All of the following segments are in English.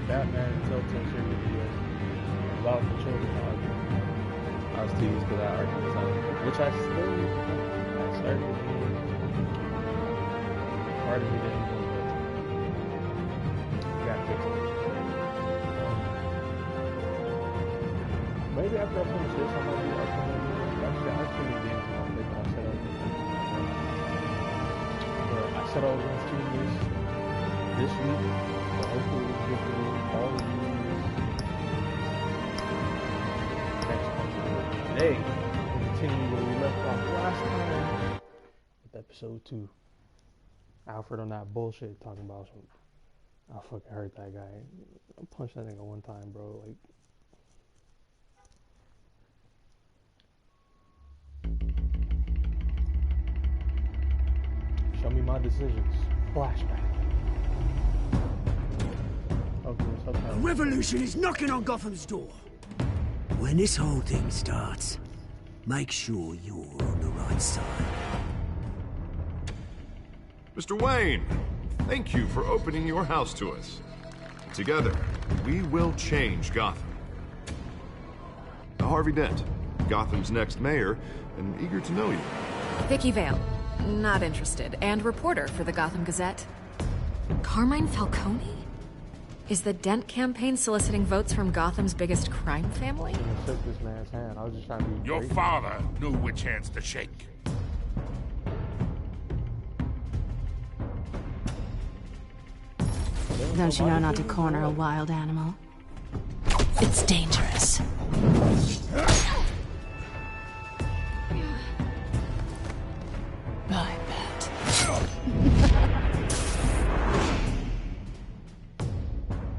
Batman and Telltale series videos about the children Arkham. I was too used to that Arkham design, which I started to part of me didn't know, but got fixed. Maybe after I finish this, I might do Arkham. Actually, I actually did want to set up. But I said I was going to stream this week, so hopefully we'll get through all of these next month. Today, we'll continue where we left off last time with episode 2. Alfred on that bullshit talking about some. I fucking hurt that guy. I punched that nigga one time, bro. Like. Show me my decisions. Flashback. Okay, so a revolution is knocking on Gotham's door. When this whole thing starts, make sure you're on the right side. Mr. Wayne, thank you for opening your house to us. Together, we will change Gotham. Harvey Dent, Gotham's next mayor, and eager to know you. Vicky Vale. Not interested. And reporter for the Gotham Gazette. Carmine Falcone? Is the Dent campaign soliciting votes from Gotham's biggest crime family? I shook this man's hand. I was just trying to be Your great. father knew which hands to shake. Don't you know not to corner a wild animal? It's dangerous. I bet.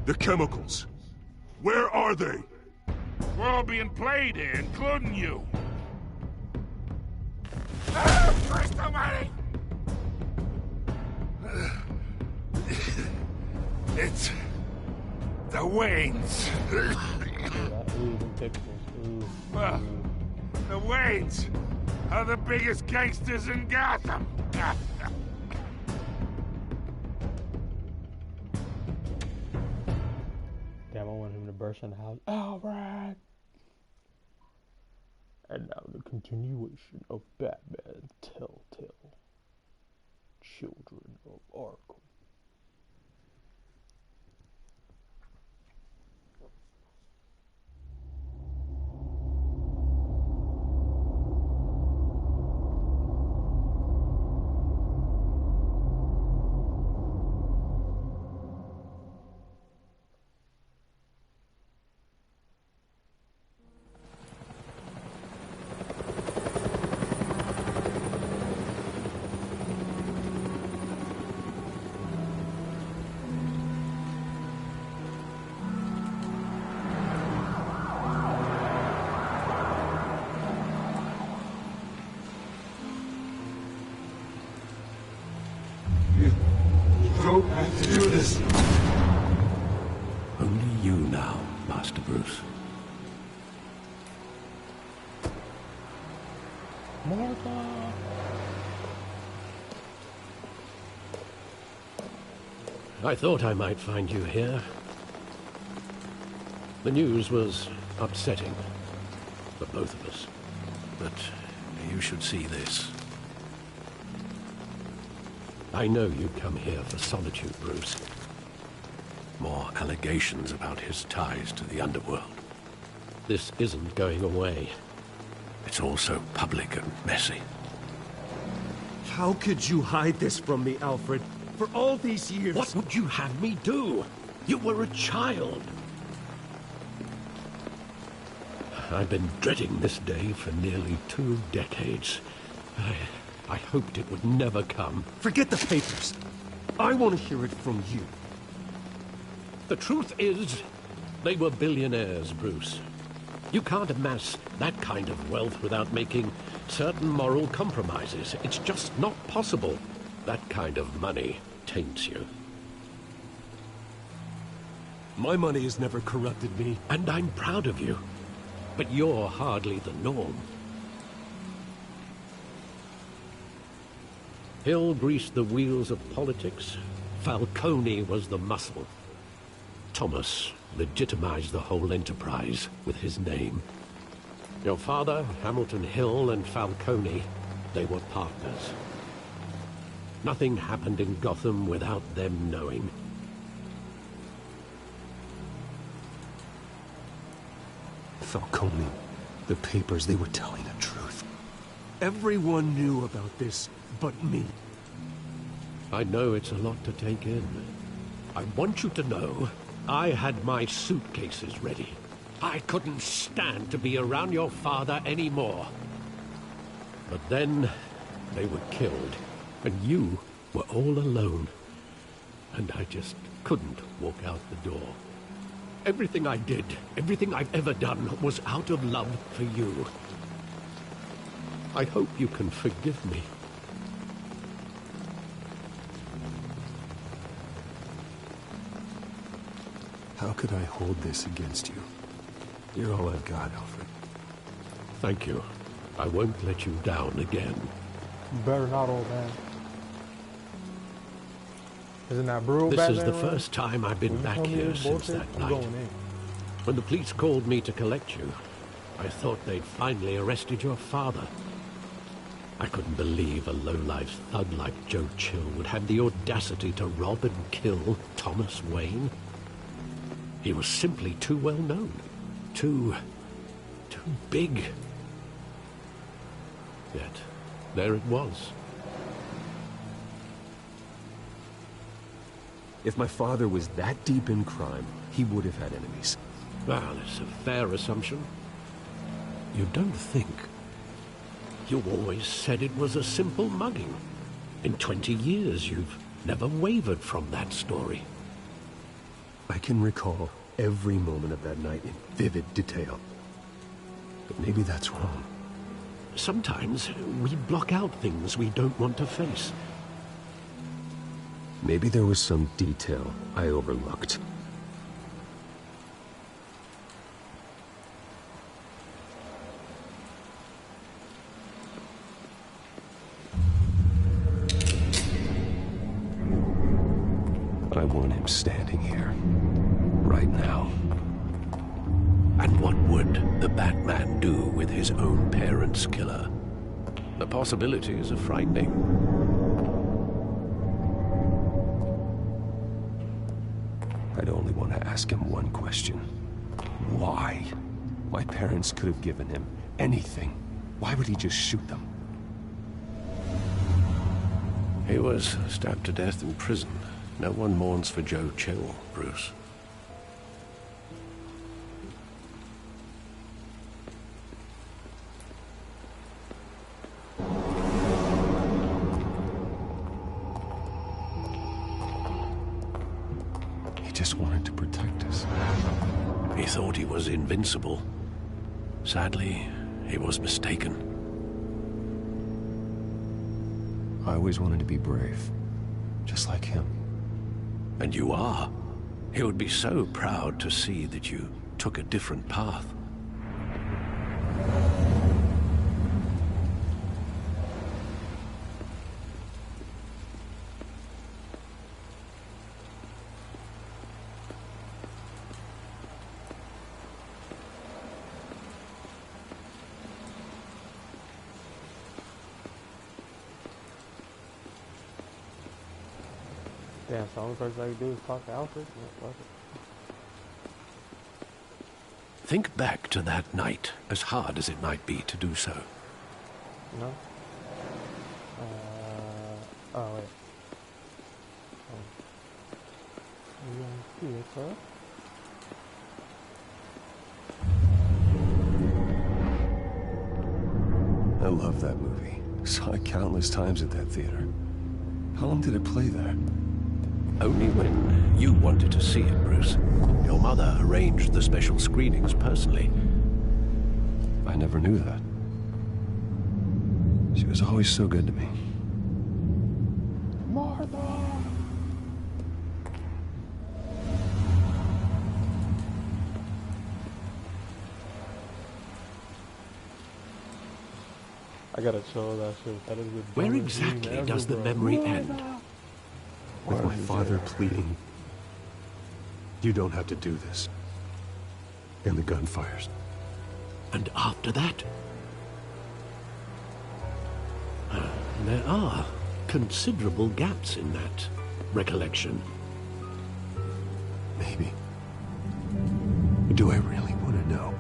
The chemicals. Where are they? We're all being played here, including you. Christ almighty! It's the Waynes. Well, the Waynes are the biggest gangsters in Gotham. Damn, I want him to burst in the house. Alright. And now the continuation of Batman Telltale. Children of Arkham. Only you now, Master Bruce. Martha! I thought I might find you here. The news was upsetting for both of us. But you should see this. I know you come here for solitude, Bruce. More allegations about his ties to the underworld. This isn't going away. It's all so public and messy. How could you hide this from me, Alfred? For all these years... What would you have me do? You were a child. I've been dreading this day for nearly 2 decades. I hoped it would never come. Forget the papers. I want to hear it from you. The truth is, they were billionaires, Bruce. You can't amass that kind of wealth without making certain moral compromises. It's just not possible. That kind of money taints you. My money has never corrupted me. And I'm proud of you. But you're hardly the norm. Hill greased the wheels of politics. Falcone was the muscle. Thomas legitimized the whole enterprise with his name. Your father, Hamilton Hill, and Falcone, they were partners. Nothing happened in Gotham without them knowing. Falcone, the papers, they were telling the truth. Everyone knew about this but me. I know it's a lot to take in. I want you to know, I had my suitcases ready. I couldn't stand to be around your father anymore. But then, they were killed, and you were all alone. And I just couldn't walk out the door. Everything I did, everything I've ever done, was out of love for you. I hope you can forgive me. How could I hold this against you? You're all I've got, Alfred. Thank you. I won't let you down again. You better not, old man. Isn't that brutal? This Batman, is the right? first time I've been back here since that night. When the police called me to collect you, I thought they'd finally arrested your father. I couldn't believe a low-life thug like Joe Chill would have the audacity to rob and kill Thomas Wayne. He was simply too well known. Too big. Yet, there it was. If my father was that deep in crime, he would have had enemies. Well, it's a fair assumption. You don't think. You always said it was a simple mugging. In 20 years, you've never wavered from that story. I can recall every moment of that night in vivid detail. But maybe that's wrong. Sometimes we block out things we don't want to face. Maybe there was some detail I overlooked. I want him standing here, right now. And what would the Batman do with his own parents' killer? The possibilities are frightening. I'd only want to ask him one question. Why? My parents could have given him anything. Why would he just shoot them? He was stabbed to death in prison. No one mourns for Joe Chill, Bruce. He just wanted to protect us. He thought he was invincible. Sadly, he was mistaken. I always wanted to be brave, just like him. And you are. He would be so proud to see that you took a different path. Damn, so the only person I can do is talk to Alfred? Yeah, fuck it. Think back to that night, as hard as it might be to do so. No? Oh, wait. Theater. I love that movie. Saw it countless times at that theater. How long did it play there? Only when you wanted to see it, Bruce. Your mother arranged the special screenings personally. I never knew that. She was always so good to me. Martha! I gotta show that shit. That is the Where dumbest dream exactly ever, does the bro. memory end? With my father pleading, You don't have to do this. And the gun fires. And after that? There are considerable gaps in that recollection. Maybe. Do I really want to know?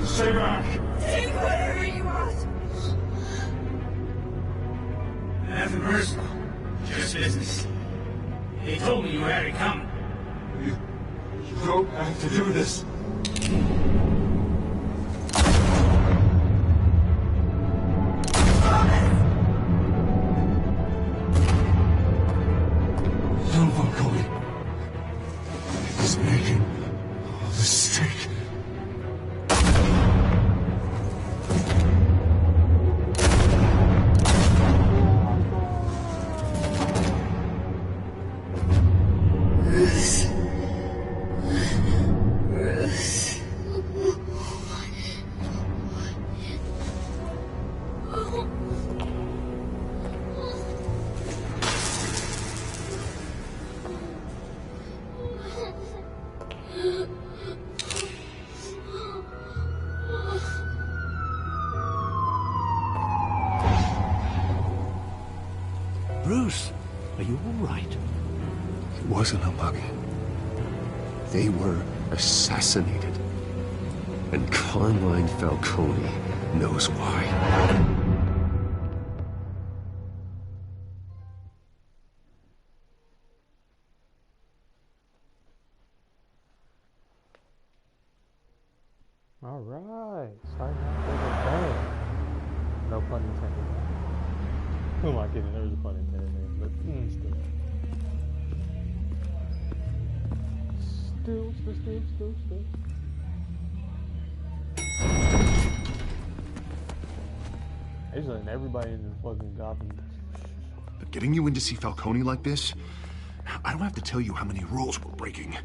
Stay back! Take whatever you want! Nothing personal. Just business. They told me you had it coming. You don't have to do this. Don't walk away. He's making a mistake. Bruce, are you all right? It wasn't a bug. They were assassinated. And Carmine Falcone knows why. Alright, starting off with a bang. No pun intended. Who am I kidding? There was a pun intended there, but still. Still. They're just letting everybody in the fucking Gotham. But getting you in to see Falcone like this, I don't have to tell you how many rules we're breaking.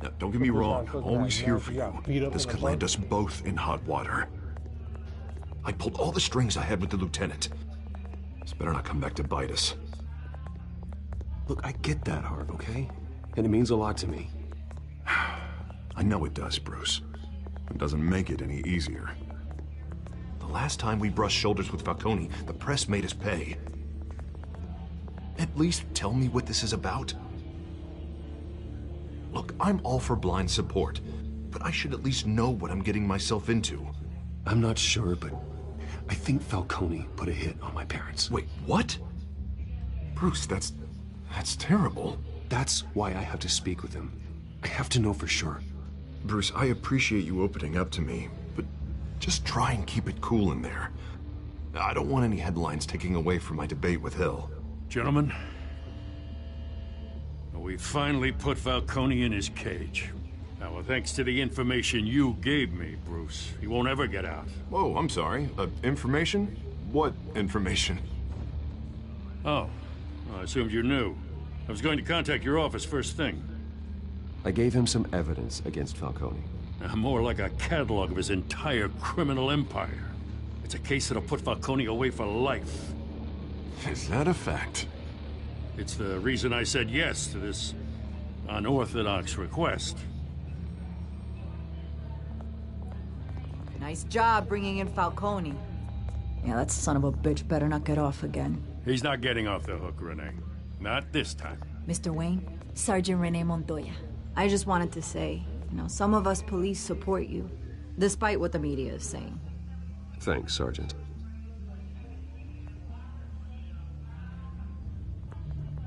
Now, don't get me wrong, I'm always here for you. This could land us both in hot water. I pulled all the strings I had with the lieutenant. This better not come back to bite us. Look, I get that, Harv, okay? And it means a lot to me. I know it does, Bruce. It doesn't make it any easier. The last time we brushed shoulders with Falcone, the press made us pay. At least tell me what this is about. Look, I'm all for blind support, but I should at least know what I'm getting myself into. I'm not sure, but I think Falcone put a hit on my parents. Wait, what? Bruce, that's terrible. That's why I have to speak with him. I have to know for sure. Bruce, I appreciate you opening up to me, but just try and keep it cool in there. I don't want any headlines taking away from my debate with Hill. Gentlemen, we finally put Falcone in his cage. Now, thanks to the information you gave me, Bruce, he won't ever get out. Whoa, I'm sorry. Information? What information? Oh, I assumed you knew. I was going to contact your office first thing. I gave him some evidence against Falcone. More like a catalog of his entire criminal empire. It's a case that'll put Falcone away for life. Is that a fact? It's the reason I said yes to this unorthodox request. Nice job bringing in Falcone. Yeah, that son of a bitch better not get off again. He's not getting off the hook, Renee. Not this time. Mr. Wayne, Sergeant Renee Montoya. I just wanted to say, some of us police support you, despite what the media is saying. Thanks, Sergeant.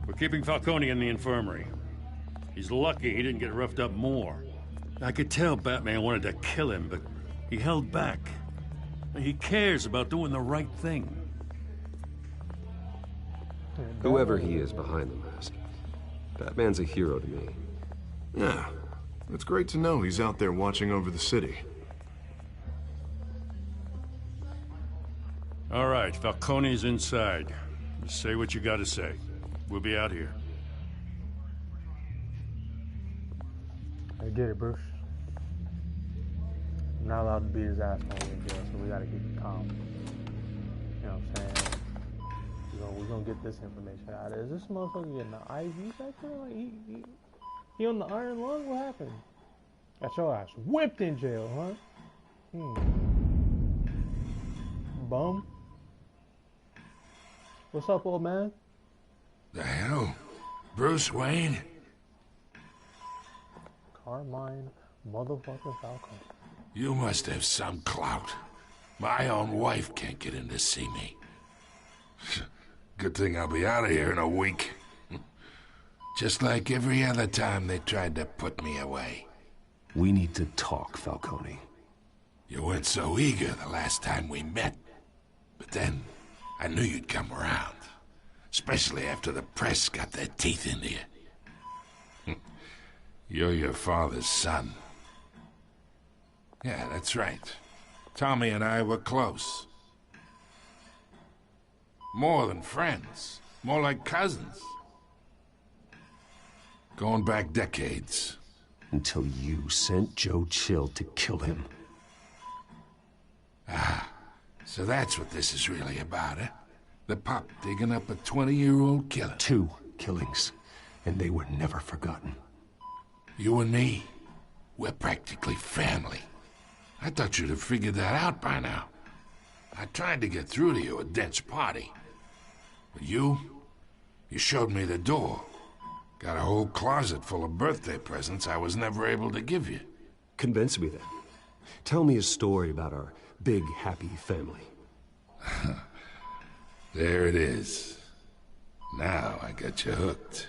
We're keeping Falcone in the infirmary. He's lucky he didn't get roughed up more. I could tell Batman wanted to kill him, but he held back. He cares about doing the right thing. Whoever he is behind the mask, Batman's a hero to me. Yeah, it's great to know he's out there watching over the city. All right, Falcone's inside. Just say what you gotta say. We'll be out here. I get it, Bruce. I'm not allowed to beat his ass while we're in jail, so we gotta keep it calm. You know what I'm saying? We're gonna get this information out of it. Is this motherfucker getting the IV section? Like, he on the iron lung? What happened? Got your ass whipped in jail, huh? Bum. What's up, old man? The hell? Bruce Wayne? Carmine motherfucker Falcone. You must have some clout. My own wife can't get in to see me. Good thing I'll be out of here in a week. Just like every other time they tried to put me away. We need to talk, Falcone. You weren't so eager the last time we met. But then, I knew you'd come around. Especially after the press got their teeth into you. You're your father's son. Yeah, that's right. Tommy and I were close. More than friends. More like cousins. Going back decades. Until you sent Joe Chill to kill him. Ah, so that's what this is really about, eh? The pup digging up a 20-year-old killer. 2 killings, and they were never forgotten. You and me, we're practically family. I thought you'd have figured that out by now. I tried to get through to you at Dent's party. But you showed me the door. Got a whole closet full of birthday presents I was never able to give you. Convince me then. Tell me a story about our big, happy family. There it is. Now I got you hooked.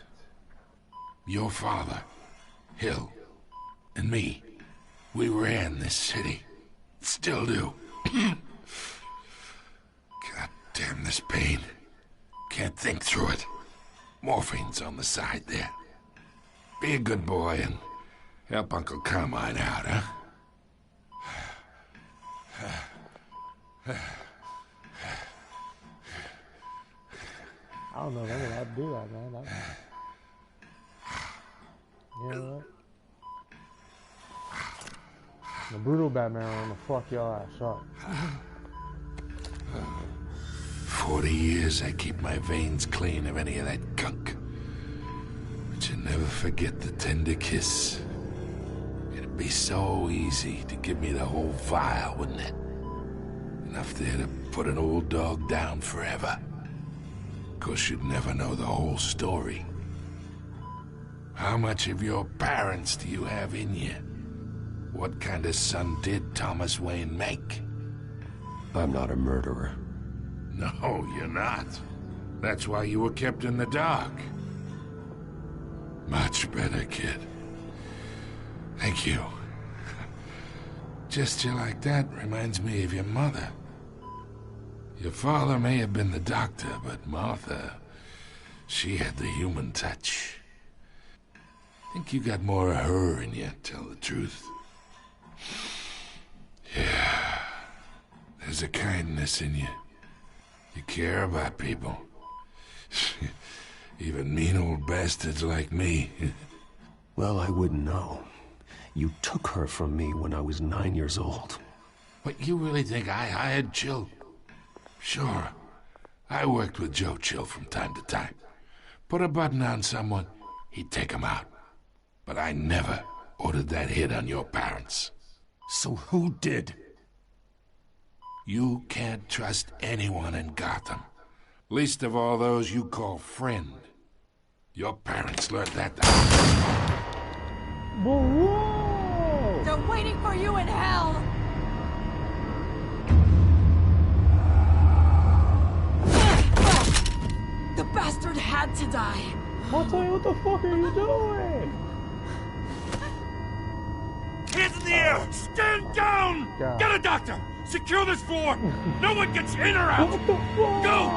Your father, Hill, and me, we ran this city. Still do. God damn this pain. Can't think through it. Morphine's on the side there. Be a good boy and help Uncle Carmine out, huh? I don't know if I'm allowed to do that, man. You know what? The brutal Batman wanna fuck your ass up. 40 years I keep my veins clean of any of that gunk. But you never forget the tender kiss. It'd be so easy to give me the whole vial, wouldn't it? Enough there to put an old dog down forever. Of course, you'd never know the whole story. How much of your parents do you have in you? What kind of son did Thomas Wayne make? I'm not a murderer. No, you're not. That's why you were kept in the dark. Much better, kid. Thank you. Gesture like that reminds me of your mother. Your father may have been the doctor, but Martha, she had the human touch. Think you got more of her in you, tell the truth. Yeah. There's a kindness in you. You care about people. Even mean old bastards like me. Well, I wouldn't know. You took her from me when I was 9 years old. But you really think I hired Chill? Sure. I worked with Joe Chill from time to time. Put a button on someone, he'd take him out. But I never ordered that hit on your parents. So who did? You can't trust anyone in Gotham. Least of all those you call friend. Your parents learned that. Whoa! They're waiting for you in hell! The bastard had to die. Montoya, what the fuck are you doing? Hands in the air! Stand down! God. Get a doctor! Secure this floor! No one gets in or out! What the fuck? Go!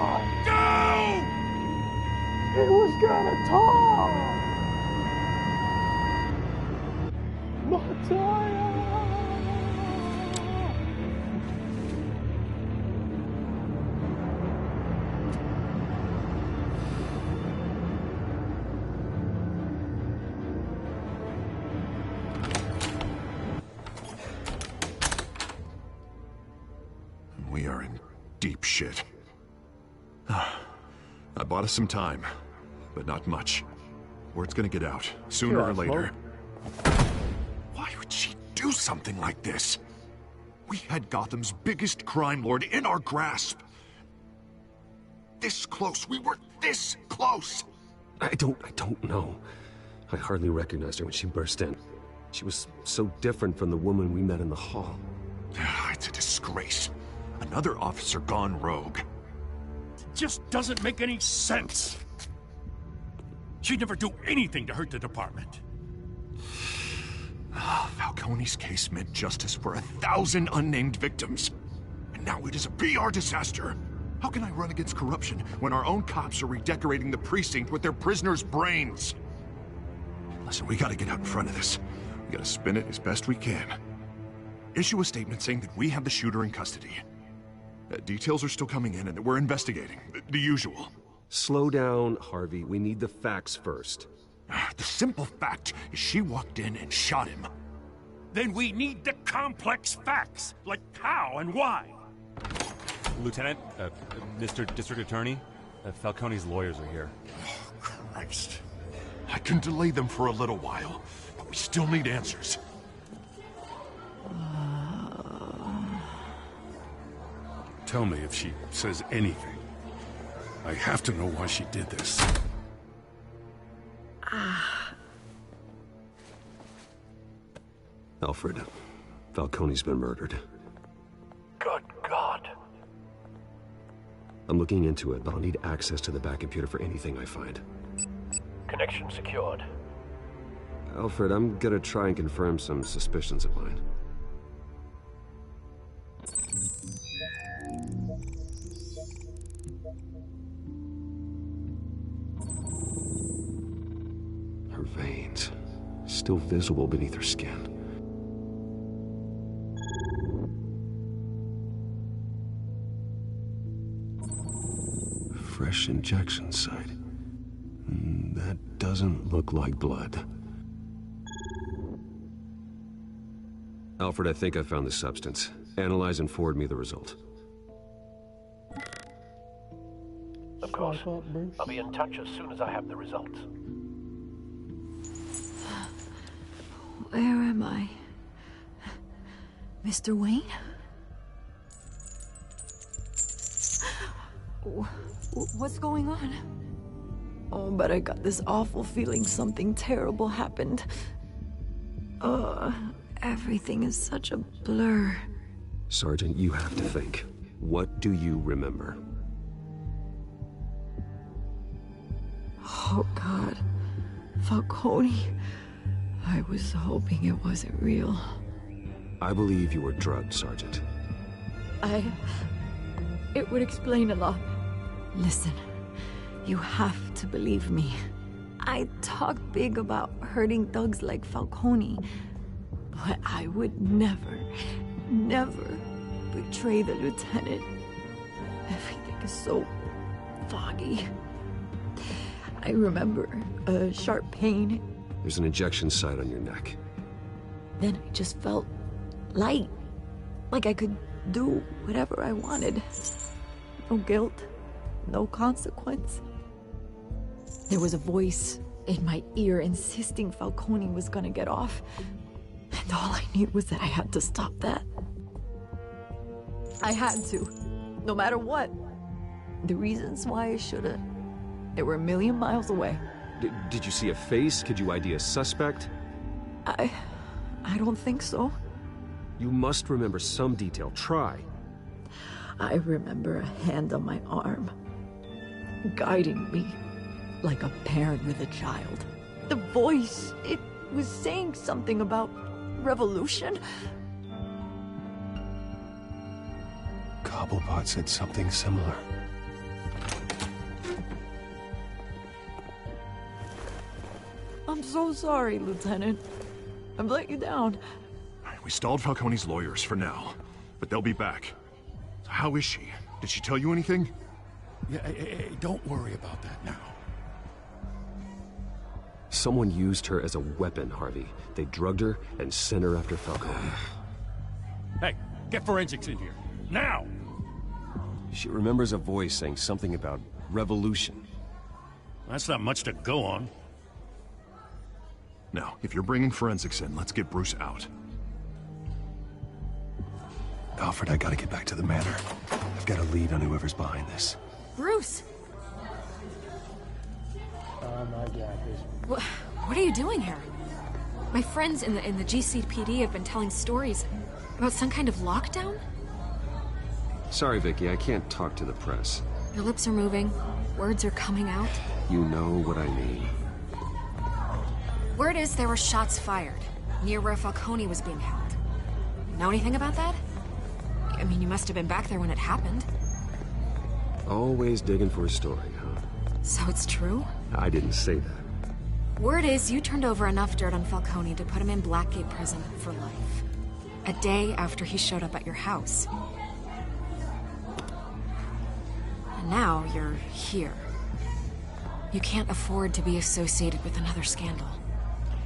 Go! It was gonna talk! Montoya! deep shit. I bought us some time, but not much. Word's gonna get out, sooner or later. Why would she do something like this? We had Gotham's biggest crime lord in our grasp. This close, we were this close! I don't know. I hardly recognized her when she burst in. She was so different from the woman we met in the hall. It's a disgrace. Another officer gone rogue. It just doesn't make any sense. She'd never do anything to hurt the department. Falcone's case meant justice for 1,000 unnamed victims. And now it is a PR disaster. How can I run against corruption when our own cops are redecorating the precinct with their prisoners' brains? Listen, we gotta get out in front of this. We gotta spin it as best we can. Issue a statement saying that we have the shooter in custody. Details are still coming in and that we're investigating. The usual. Slow down, Harvey. We need the facts first. The simple fact is she walked in and shot him. Then we need the complex facts, like how and why. Lieutenant, Mr. District Attorney, Falcone's lawyers are here. Oh, Christ. I can delay them for a little while, but we still need answers. Tell me if she says anything. I have to know why she did this. Alfred, Falcone's been murdered. Good God. I'm looking into it, but I'll need access to the back computer for anything I find. Connection secured. Alfred, I'm gonna try and confirm some suspicions of mine. Her veins, still visible beneath her skin. Fresh injection site. That doesn't look like blood. Alfred, I think I found the substance. Analyze and forward me the result. Of course. I'll be in touch as soon as I have the results. Where am I? Mr. Wayne? What's going on? Oh, but I got this awful feeling something terrible happened. Everything is such a blur. Sergeant, you have to think. What do you remember? Oh, God. Falcone. I was hoping it wasn't real. I believe you were drugged, Sergeant. It would explain a lot. Listen, you have to believe me. I talk big about hurting thugs like Falcone, but I would never betray the lieutenant. Everything is so foggy. I remember a sharp pain. There's an injection site on your neck. Then I just felt light, like I could do whatever I wanted. No guilt, no consequence. There was a voice in my ear insisting Falcone was gonna get off. And all I knew was that I had to stop that. I had to, no matter what. The reasons why I should've, they were a million miles away. Did you see a face? Could you ID a suspect? I don't think so. You must remember some detail. Try. I remember a hand on my arm, guiding me like a parent with a child. The voice, it was saying something about revolution. Cobblepot said something similar. I'm so sorry, Lieutenant. I've let you down. We stalled Falcone's lawyers for now, but they'll be back. So how is she? Did she tell you anything? Yeah, hey, don't worry about that now. Someone used her as a weapon, Harvey. They drugged her and sent her after Falcone. Hey, get forensics in here. Now! She remembers a voice saying something about revolution. That's not much to go on. Now, if you're bringing forensics in, let's get Bruce out. Alfred, I gotta get back to the manor. I've got a lead on whoever's behind this. Bruce! Oh my god, this... What are you doing here? My friends in the GCPD have been telling stories about some kind of lockdown? Sorry, Vicky, I can't talk to the press. Your lips are moving. Words are coming out. You know what I mean. Word is there were shots fired near where Falcone was being held. Know anything about that? I mean, you must have been back there when it happened. Always digging for a story, huh? So it's true? I didn't say that. Word is you turned over enough dirt on Falcone to put him in Blackgate Prison for life. A day after he showed up at your house. And now you're here. You can't afford to be associated with another scandal.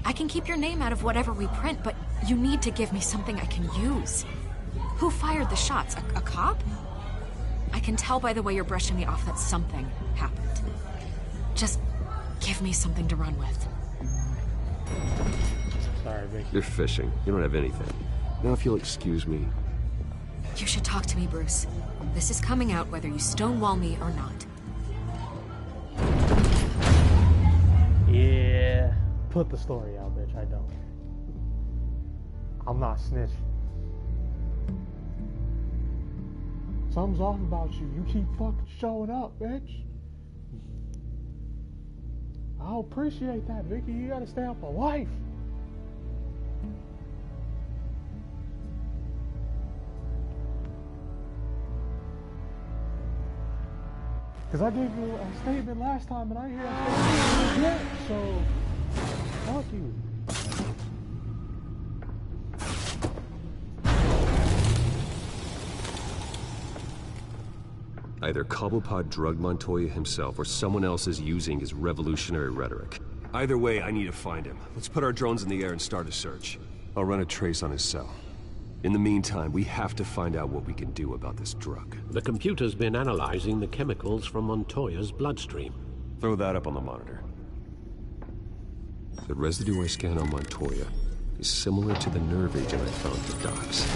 I can keep your name out of whatever we print, but you need to give me something I can use. Who fired the shots? A cop? I can tell by the way you're brushing me off that something happened. Just give me something to run with. Sorry, Vicky. You're fishing. You don't have anything. Now, if you'll excuse me... You should talk to me, Bruce. This is coming out whether you stonewall me or not. Yeah. Put the story out, bitch. I don't. I'm not snitching. Something's off about you. You keep fucking showing up, bitch. I'll appreciate that, Vicky. You gotta stay out my life. Because I gave you a statement last time and I hear that statement again, so fuck you. Either Cobblepot drugged Montoya himself or someone else is using his revolutionary rhetoric. Either way, I need to find him. Let's put our drones in the air and start a search. I'll run a trace on his cell. In the meantime, we have to find out what we can do about this drug. The computer's been analyzing the chemicals from Montoya's bloodstream. Throw that up on the monitor. The residue I scan on Montoya is similar to the nerve agent I found at the docks.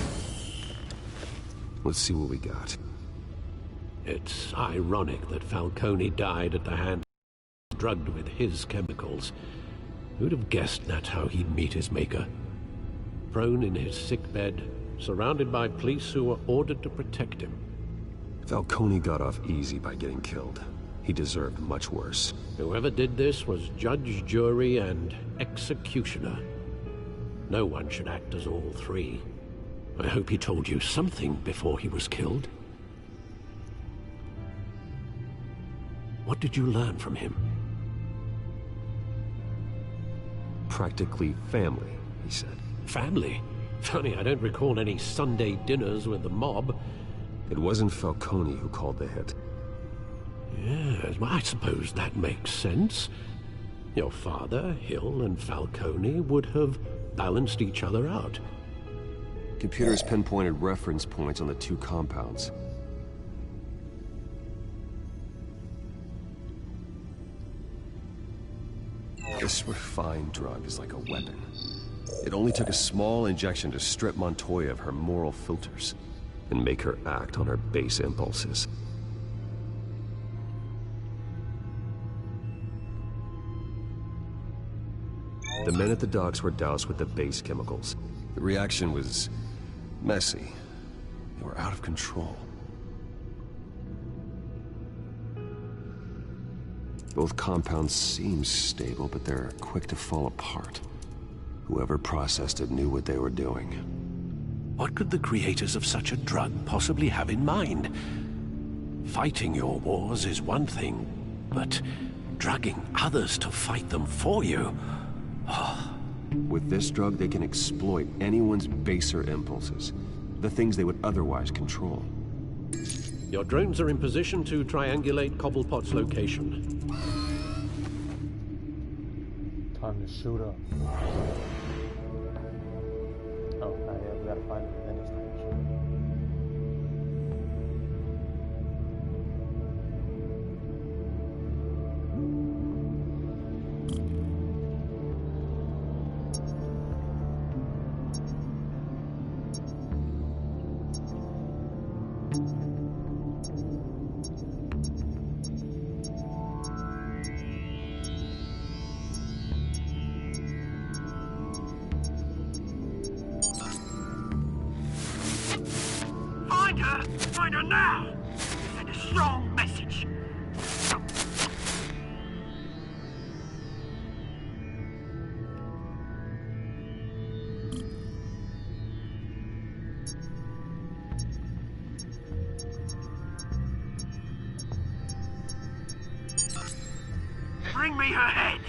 Let's see what we got. It's ironic that Falcone died at the hands drugged with his chemicals. Who'd have guessed that's how he'd meet his maker? Prone in his sickbed, surrounded by police who were ordered to protect him. Falcone got off easy by getting killed. He deserved much worse. Whoever did this was judge, jury, and executioner. No one should act as all three. I hope he told you something before he was killed. What did you learn from him? Practically family, he said. Family? Funny, I don't recall any Sunday dinners with the mob. It wasn't Falcone who called the hit. Yes, well, I suppose that makes sense. Your father, Hill, and Falcone would have balanced each other out. Computers pinpointed reference points on the two compounds. This refined drug is like a weapon. It only took a small injection to strip Montoya of her moral filters and make her act on her base impulses. The men at the docks were doused with the base chemicals. The reaction was messy. They were out of control. Both compounds seem stable, but they're quick to fall apart. Whoever processed it knew what they were doing. What could the creators of such a drug possibly have in mind? Fighting your wars is one thing, but drugging others to fight them for you? Oh. With this drug, they can exploit anyone's baser impulses, the things they would otherwise control. Your drones are in position to triangulate Cobblepot's location. Time to shoot up. Oh, yeah, we gotta find it. Then it's time to shoot now! Send a strong message. Bring me her head!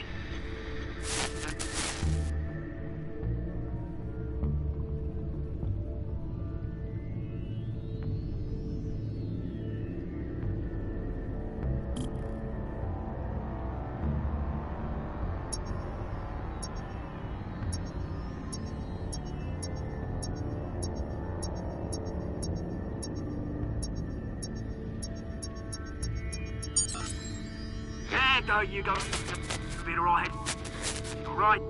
There you go. Been alright. Alright.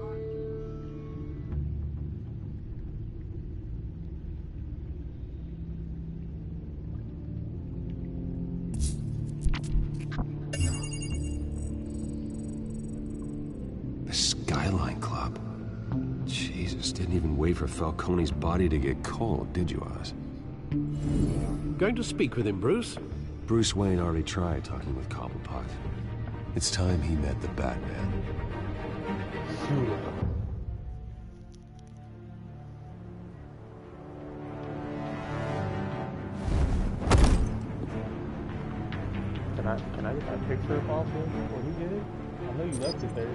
The Skyline Club. Jesus, didn't even wait for Falcone's body to get cold, did you, Oz? Going to speak with him, Bruce? Bruce Wayne already tried talking with Cobblepot. It's time he met the Batman. Can I get that picture of also before we get it? I know you left it there.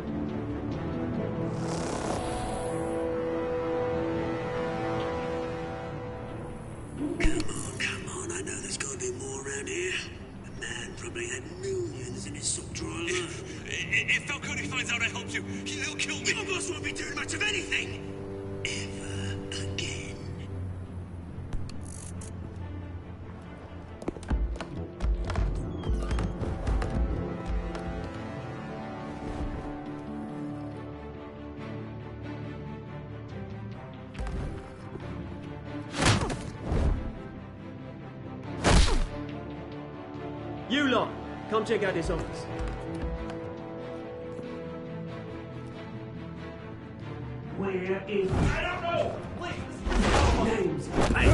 Come on, I know there's gotta be more around here. The man probably had millions in his sock drawer alone. If Falcone finds out I helped you, he'll kill me. Your boss won't be doing much of anything. Ever again. You lot, come check out this office. Where is... I don't know! Please! Names. Hey,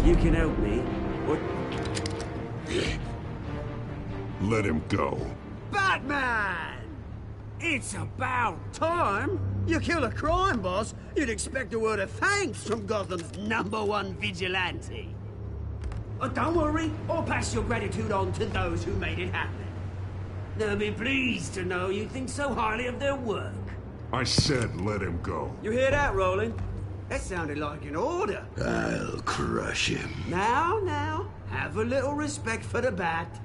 you can help me. What? Let him go. Batman! It's about time. You kill a crime boss, you'd expect a word of thanks from Gotham's #1 vigilante. Oh, don't worry, I'll pass your gratitude on to those who made it happen. They'll be pleased to know you think so highly of their work. I said let him go. You hear that, Roland? That sounded like an order. I'll crush him. Now, have a little respect for the Bat.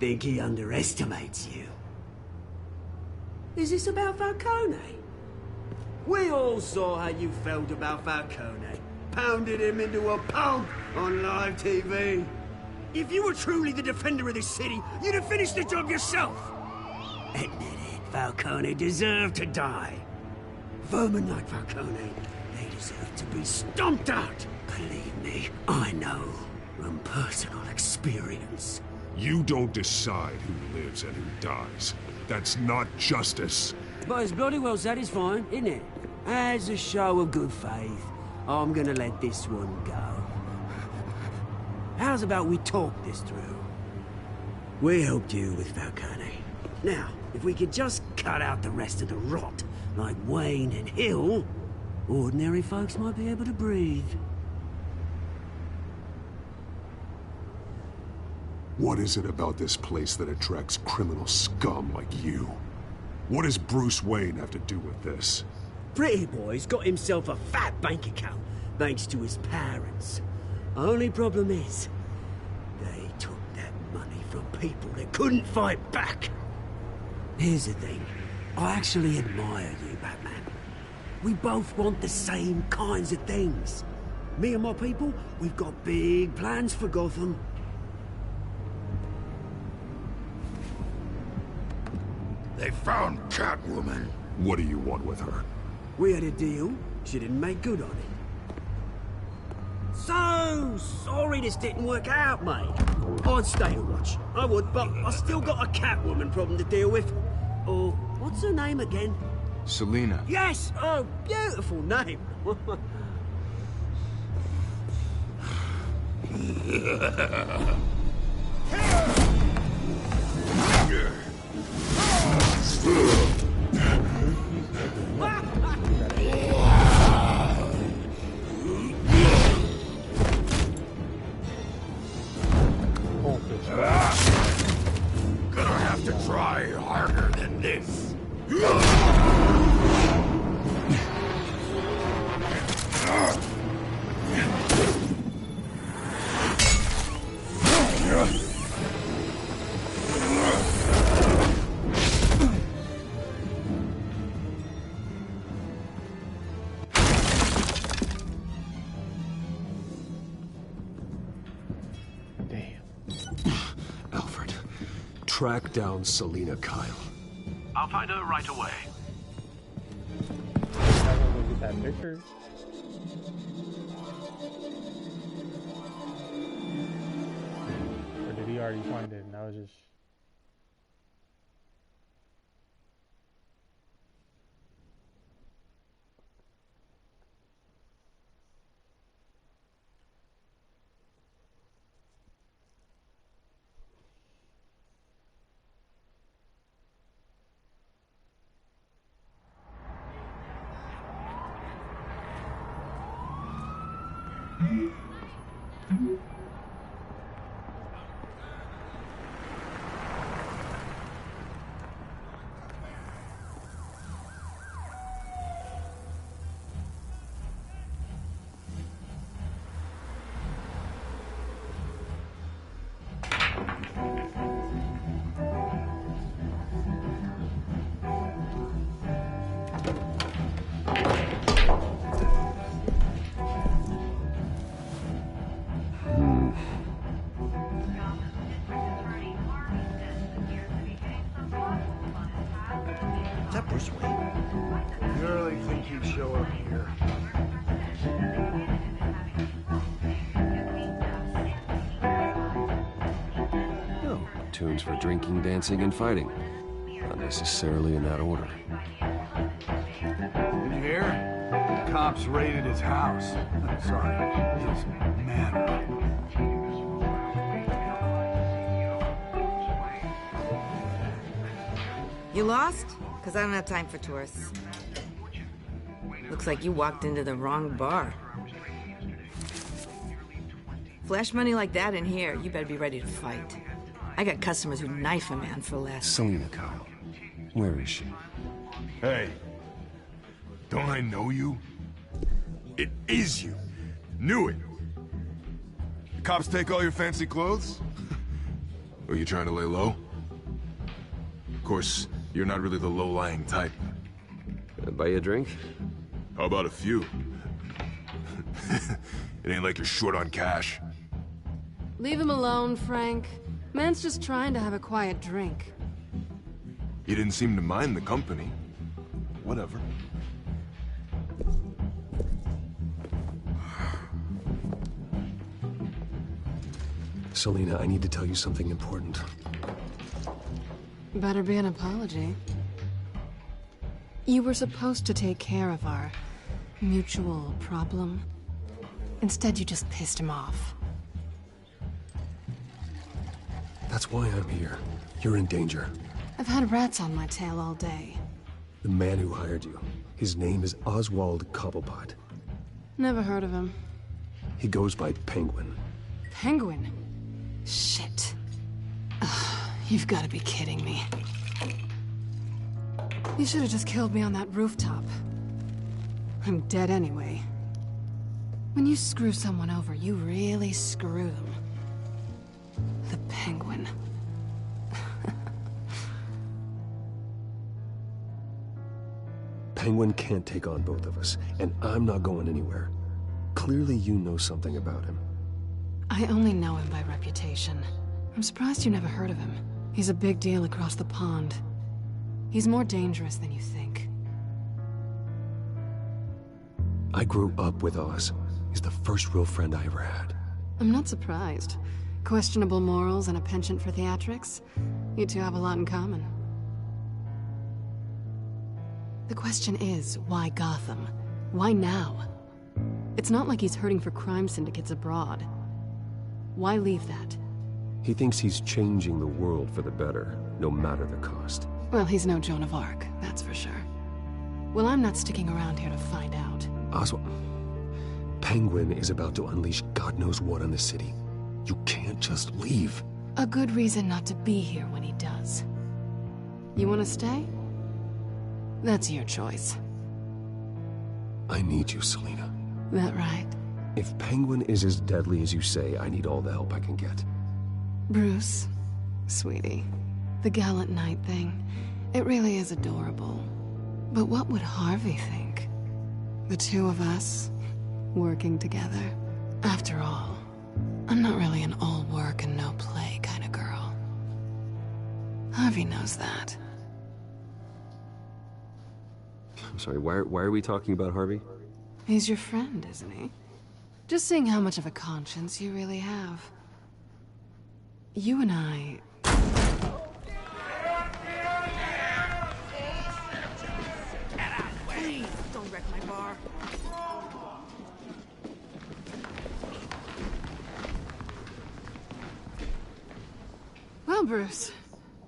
Think he underestimates you. Is this about Falcone? We all saw how you felt about Falcone. Pounded him into a pulp on live TV. If you were truly the defender of this city, you'd have finished the job yourself. Admit it, Falcone deserved to die. Vermin like Falcone, they deserve to be stomped out. Believe me, I know from personal experience. You don't decide who lives and who dies. That's not justice. But it's bloody well satisfying, isn't it? As a show of good faith, I'm gonna let this one go. How's about we talk this through? We helped you with Falcone. Now, if we could just cut out the rest of the rot, like Wayne and Hill, ordinary folks might be able to breathe. What is it about this place that attracts criminal scum like you? What does Bruce Wayne have to do with this? Pretty Boy's got himself a fat bank account, thanks to his parents. Only problem is, they took that money from people that couldn't fight back. Here's the thing, I actually admire you, Batman. We both want the same kinds of things. Me and my people, we've got big plans for Gotham. They found Catwoman. What do you want with her? We had a deal. She didn't make good on it. So sorry this didn't work out, mate. I'd stay to watch. I would, but I still got a Catwoman problem to deal with. Oh, what's her name again? Selina. Yes! Oh, beautiful name. Gonna have to try harder than this. Track down Selina Kyle. I'll find her right away. I'm gonna go get that picture. Or did he already find it and that was just... Tunes for drinking, dancing, and fighting. Not necessarily in that order. Did you hear? The cops raided his house. Sorry, his manor. You lost? Because I don't have time for tourists. Looks like you walked into the wrong bar. Flash money like that in here, you better be ready to fight. I got customers who knife a man for less. Selina Kyle. Where is she? Hey, don't I know you? It is you. Knew it. The cops take all your fancy clothes? Are you trying to lay low? Of course, you're not really the low-lying type. Buy you a drink? How about a few? It ain't like you're short on cash. Leave him alone, Frank. Man's just trying to have a quiet drink. He didn't seem to mind the company. Whatever. Selina, I need to tell you something important. Better be an apology. You were supposed to take care of our mutual problem. Instead, you just pissed him off. That's why I'm here. You're in danger. I've had rats on my tail all day. The man who hired you, his name is Oswald Cobblepot. Never heard of him. He goes by Penguin. Penguin? Shit. Ugh, you've got to be kidding me. You should have just killed me on that rooftop. I'm dead anyway. When you screw someone over, you really screw them. The Penguin. Penguin can't take on both of us, and I'm not going anywhere. Clearly you know something about him. I only know him by reputation. I'm surprised you never heard of him. He's a big deal across the pond. He's more dangerous than you think. I grew up with Oz. He's the first real friend I ever had. I'm not surprised. Questionable morals and a penchant for theatrics. You two have a lot in common. The question is, why Gotham? Why now? It's not like he's hurting for crime syndicates abroad. Why leave that? He thinks he's changing the world for the better, no matter the cost. Well, he's no Joan of Arc, that's for sure. Well, I'm not sticking around here to find out. Oswald, Penguin is about to unleash God knows what on the city. You can't just leave. A good reason not to be here when he does. You want to stay? That's your choice. I need you, Selina. That right? If Penguin is as deadly as you say, I need all the help I can get. Bruce, sweetie, the gallant knight thing, it really is adorable. But what would Harvey think? The two of us, working together. After all, I'm not really an all work and no play kind of girl. Harvey knows that. I'm sorry, why are we talking about Harvey? He's your friend, isn't he? Just seeing how much of a conscience you really have. You and I... Please, don't wreck my bar. Well, Bruce,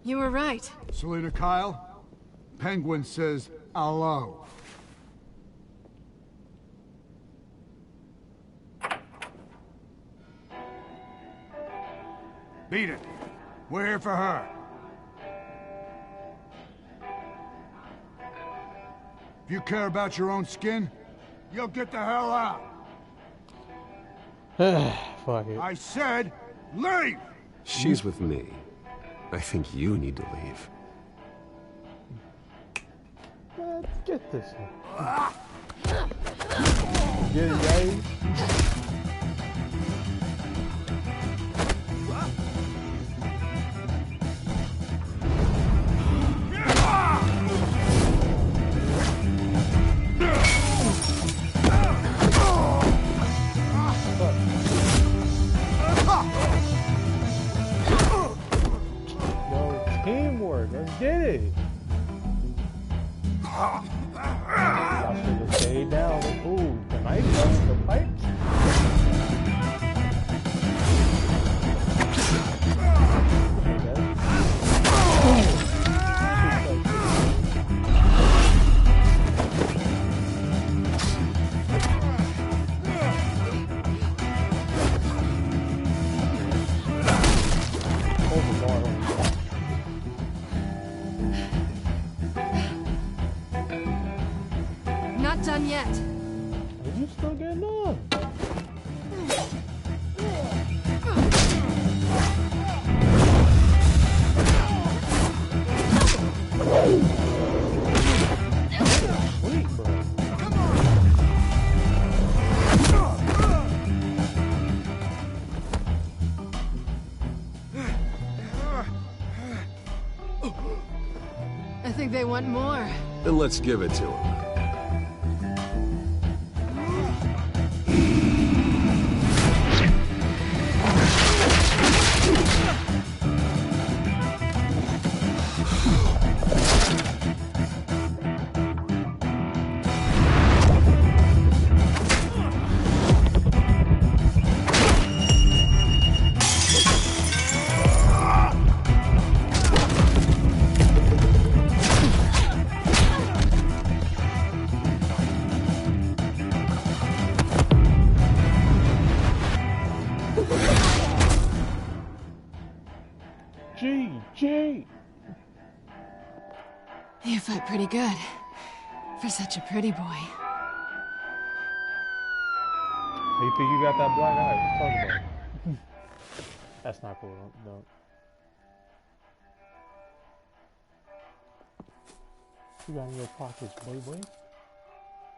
you were right. Selina Kyle, Penguin says hello. Beat it. We're here for her. If you care about your own skin, you'll get the hell out. Fuck it. I said, leave! She's with me. I think you need to leave. Get this one. Get it, guys. Let's get it. Y'all should have stayed down. Ooh, the knife, the pipe. Done yet. Are you still getting on? Sweet, bro. Come on. I think they want more. Then let's give it to him. You fight pretty good. For such a pretty boy. How you think you got that black eye? Let's talk about it. That's not cool. Don't. You got in your pockets, boy.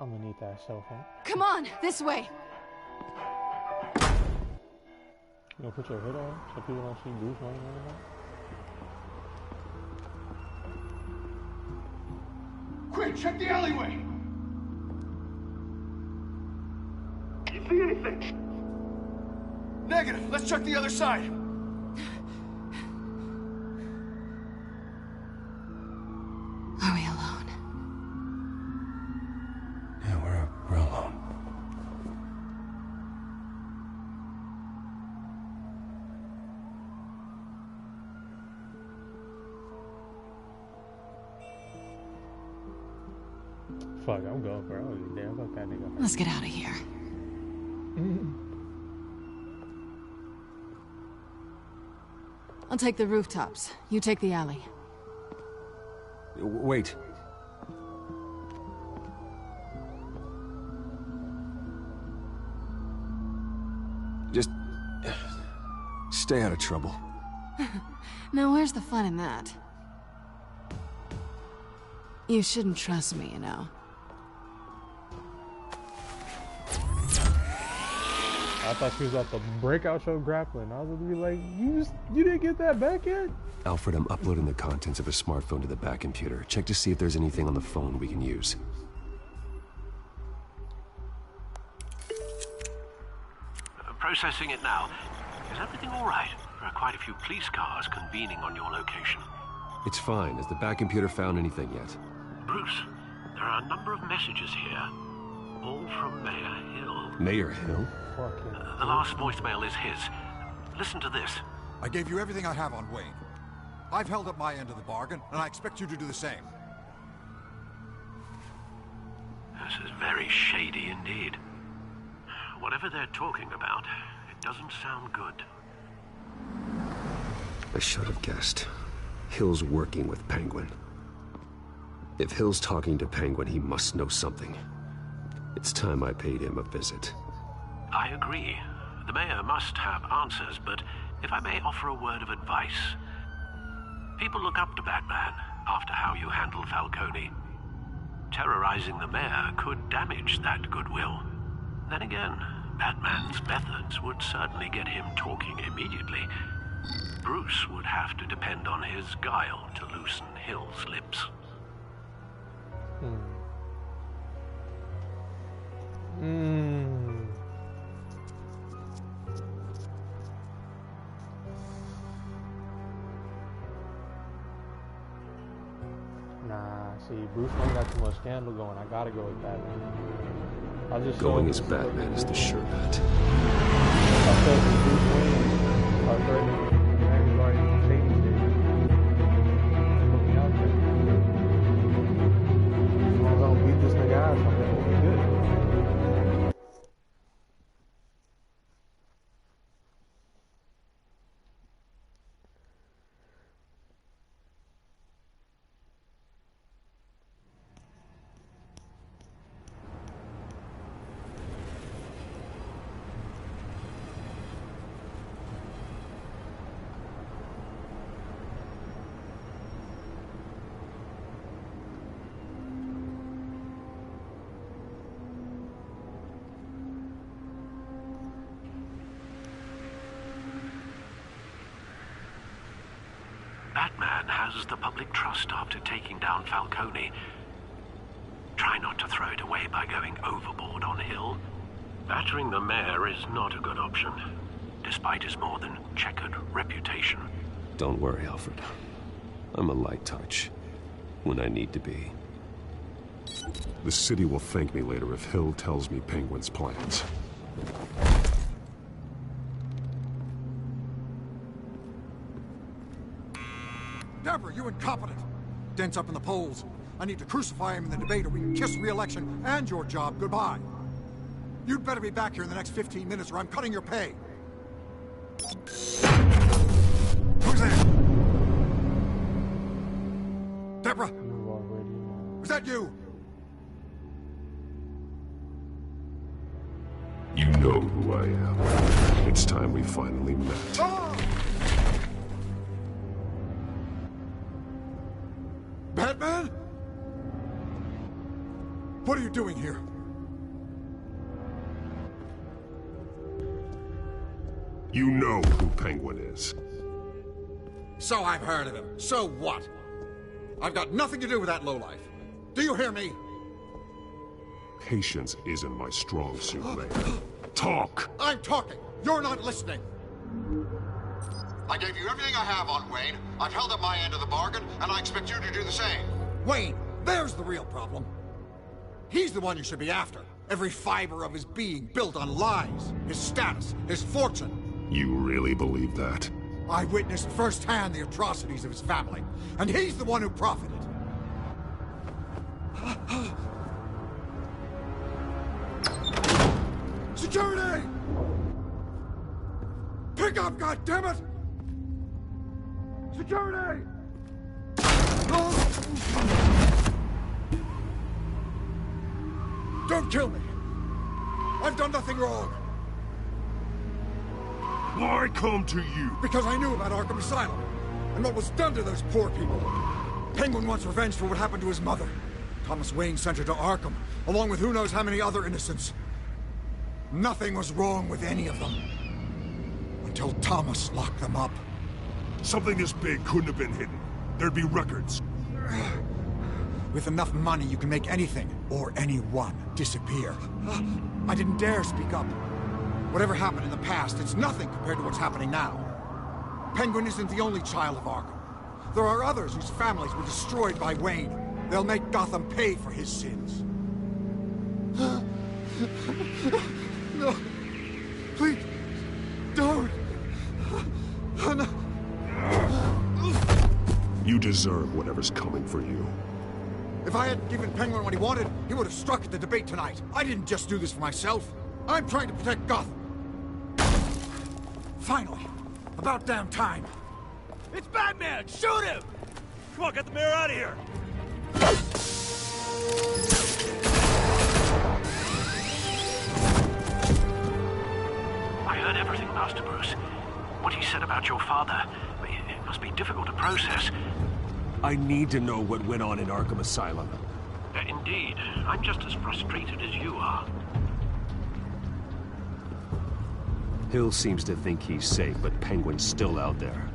I'm gonna need that cell phone. Come on, this way. You gonna put your hood on so people don't see Bruce running around? Quick, check the alleyway! You see anything? Negative. Let's check the other side. Are we alone? Yeah, we're alone. Fuck, I'm going for it. I don't give a damn. Fuck that nigga. Let's get out of here. I'll take the rooftops. You take the alley. Wait. Just stay out of trouble. Now, where's the fun in that? You shouldn't trust me, you know. I thought she was about to break out your grappling. I was gonna be like, you didn't get that back yet? Alfred, I'm uploading the contents of a smartphone to the back computer. Check to see if there's anything on the phone we can use. Processing it now. Is everything all right? There are quite a few police cars convening on your location. It's fine. Has the back computer found anything yet? Bruce, there are a number of messages here. All from Mayor Hill. Mayor Hill? The last voicemail is his. Listen to this. I gave you everything I have on Wayne. I've held up my end of the bargain, and I expect you to do the same. This is very shady indeed. Whatever they're talking about, it doesn't sound good. I should have guessed. Hill's working with Penguin. If Hill's talking to Penguin, he must know something. It's time I paid him a visit. I agree. The mayor must have answers, but if I may offer a word of advice. People look up to Batman after how you handled Falcone. Terrorizing the mayor could damage that goodwill. Then again, Batman's methods would certainly get him talking immediately. Bruce would have to depend on his guile to loosen Hill's lips. Nah, see, Bruce Wayne got too much scandal going. I gotta go with Batman. I'll just Going as Batman is the sure bet. I felt with Bruce Wayne, I heard Batman's already changed it. Put me out there. As long as I don't beat this nigga ass, I'm gonna be good. Batman has the public trust after taking down Falcone. Try not to throw it away by going overboard on Hill. Battering the mayor is not a good option, despite his more than checkered reputation. Don't worry, Alfred. I'm a light touch when I need to be. The city will thank me later if Hill tells me Penguin's plans. Deborah, you incompetent! Dent's up in the polls. I need to crucify him in the debate or we can kiss re-election and your job goodbye. You'd better be back here in the next 15 minutes or I'm cutting your pay. Who's there? Deborah? Is that you? You know who I am. It's time we finally met. Ah! Batman? What are you doing here? You know who Penguin is. So I've heard of him. So what? I've got nothing to do with that lowlife. Do you hear me? Patience isn't my strong suit, Mayor. Talk! I'm talking. You're not listening. I gave you everything I have on Wayne. I've held up my end of the bargain, and I expect you to do the same. Wayne, there's the real problem. He's the one you should be after. Every fiber of his being built on lies. His status, his fortune. You really believe that? I witnessed firsthand the atrocities of his family, and he's the one who profited. Security! Pick up, goddammit! Security! Don't kill me! I've done nothing wrong! Why come to you? Because I knew about Arkham Asylum, and what was done to those poor people. Penguin wants revenge for what happened to his mother. Thomas Wayne sent her to Arkham, along with who knows how many other innocents. Nothing was wrong with any of them. Until Thomas locked them up. Something this big couldn't have been hidden. There'd be records. With enough money, you can make anything, or anyone, disappear. I didn't dare speak up. Whatever happened in the past, it's nothing compared to what's happening now. Penguin isn't the only child of Arkham. There are others whose families were destroyed by Wayne. They'll make Gotham pay for his sins. No. Please. Don't. No. You deserve whatever's coming for you. If I hadn't given Penguin what he wanted, he would have struck at the debate tonight. I didn't just do this for myself. I'm trying to protect Gotham. Finally. About damn time. It's Batman! Shoot him! Come on, get the mayor out of here! I heard everything, Master Bruce. What he said about your father, it must be difficult to process. I need to know what went on in Arkham Asylum. Indeed. I'm just as frustrated as you are. Hill seems to think he's safe, but Penguin's still out there.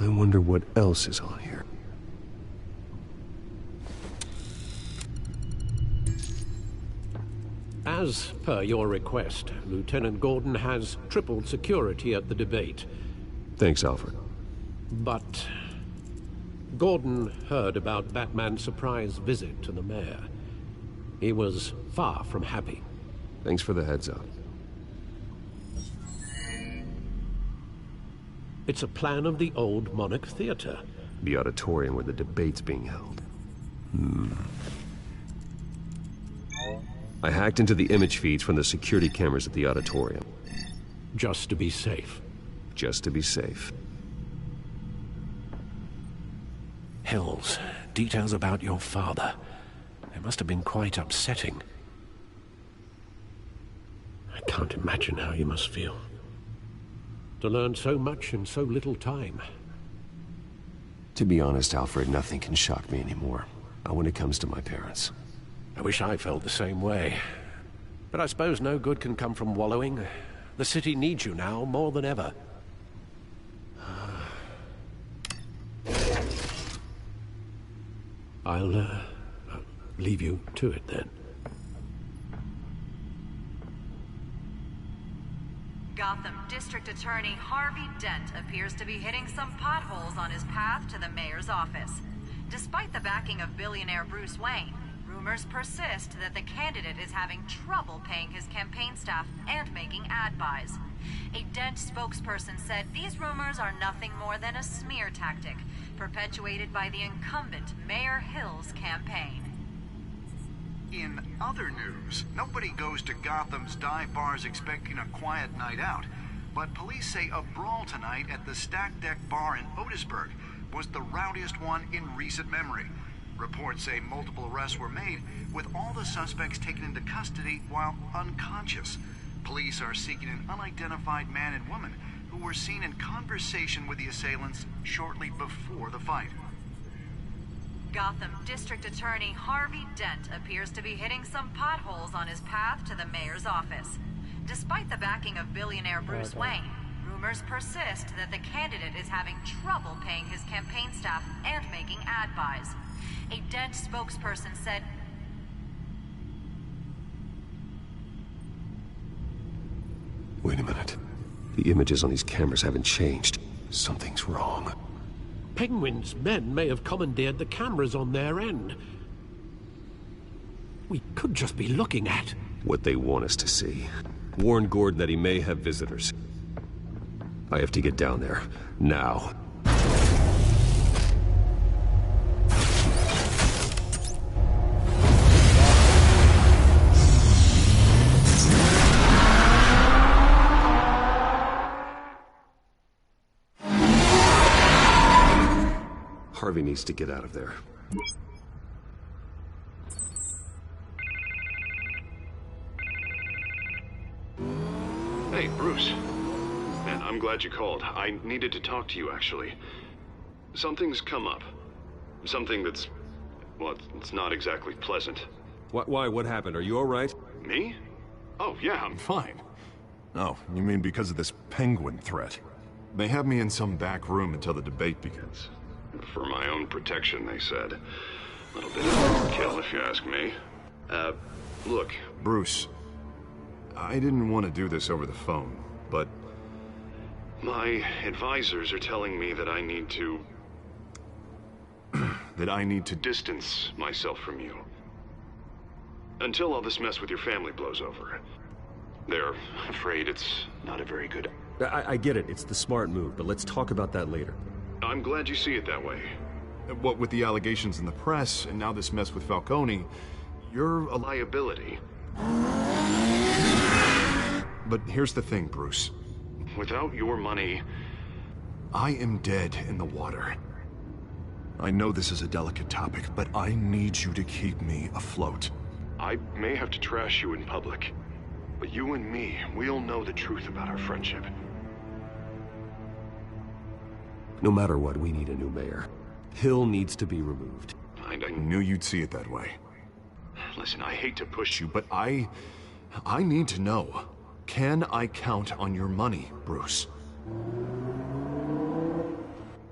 I wonder what else is on here. As per your request, Lieutenant Gordon has tripled security at the debate. Thanks, Alfred. But Gordon heard about Batman's surprise visit to the mayor. He was far from happy. Thanks for the heads up. It's a plan of the old Monarch Theater. The auditorium where the debate's being held. I hacked into the image feeds from the security cameras at the auditorium. Just to be safe. Just to be safe. Hills, details about your father. They must have been quite upsetting. I can't imagine how you must feel. To learn so much in so little time. To be honest, Alfred, nothing can shock me anymore. Not when it comes to my parents. I wish I felt the same way. But I suppose no good can come from wallowing. The city needs you now more than ever. I'll leave you to it then. Gotham District Attorney Harvey Dent appears to be hitting some potholes on his path to the mayor's office. Despite the backing of billionaire Bruce Wayne, rumors persist that the candidate is having trouble paying his campaign staff and making ad buys. A Dent spokesperson said these rumors are nothing more than a smear tactic, perpetuated by the incumbent Mayor Hill's campaign. In other news, nobody goes to Gotham's dive bars expecting a quiet night out, but police say a brawl tonight at the Stack Deck Bar in Otisburg was the rowdiest one in recent memory. Reports say multiple arrests were made, with all the suspects taken into custody while unconscious. Police are seeking an unidentified man and woman who were seen in conversation with the assailants shortly before the fight. Gotham District Attorney Harvey Dent appears to be hitting some potholes on his path to the mayor's office. Despite the backing of billionaire Bruce Wayne, rumors persist that the candidate is having trouble paying his campaign staff and making ad buys. A Dent spokesperson said, Wait a minute. The images on these cameras haven't changed. Something's wrong. Penguin's men may have commandeered the cameras on their end. We could just be looking at what they want us to see. Warn Gordon that he may have visitors. I have to get down there. Now. Harvey needs to get out of there. Hey, Bruce. Man, I'm glad you called. I needed to talk to you, actually. Something's come up. Something that's... well, it's not exactly pleasant. Why? What happened? Are you all right? Me? Oh, yeah, I'm fine. Oh, you mean because of this penguin threat? They have me in some back room until the debate begins. For my own protection, they said. A little bit of overkill, if you ask me. Look, Bruce, I didn't want to do this over the phone, but my advisors are telling me that I need to... that I need to distance myself from you. Until all this mess with your family blows over. They're afraid it's not a very good... I get it. It's the smart move, but let's talk about that later. I'm glad you see it that way. What with the allegations in the press, and now this mess with Falcone, You're a liability. But here's the thing, Bruce. Without your money... I am dead in the water. I know this is a delicate topic, but I need you to keep me afloat. I may have to trash you in public, but you and me, we'll know the truth about our friendship. No matter what, we need a new mayor. Hill needs to be removed. I knew you'd see it that way. Listen, I hate to push you, but I need to know. Can I count on your money, Bruce?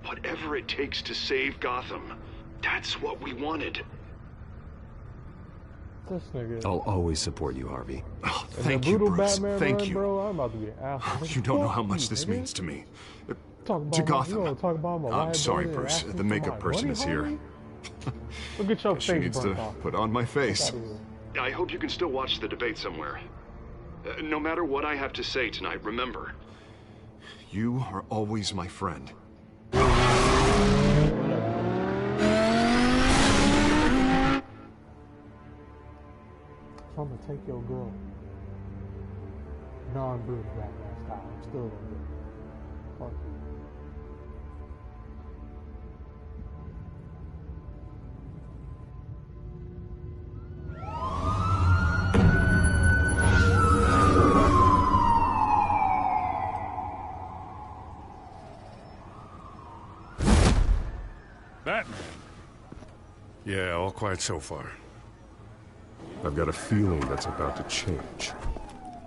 Whatever it takes to save Gotham, that's what we wanted. This nigga. I'll always support you, Harvey. Oh, thank you, Bruce. Batman thank you. Bro, I'm about to be an asshole. You don't know how much this means to me. To Gotham. I'm sorry, Bruce. The makeup person is here. Look at your she face needs to put on my face. I hope you can still watch the debate somewhere. No matter what I have to say tonight, remember. You are always my friend. I'm gonna take your girl. Non-Bruce Batman style. I'm still gonna do it. Fuck you. Batman. Yeah, all quiet so far. I've got a feeling that's about to change.